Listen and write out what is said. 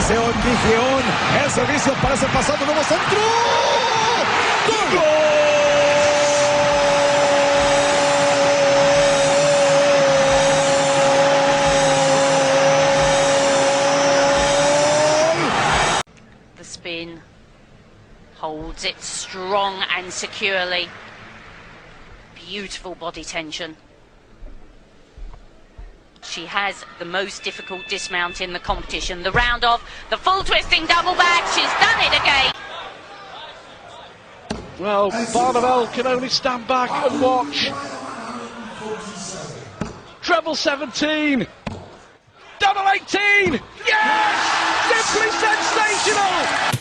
ese Gigión, el servicio parece pasando, nuevo centro. ¡Gol! The spin holds it strong and securely. Beautiful body tension. She has the most difficult dismount in the competition. The round off, the full twisting double back. She's done it again. Well, Barnabel can only stand back and watch. Treble 17. Double 18. Yes! Simply sensational!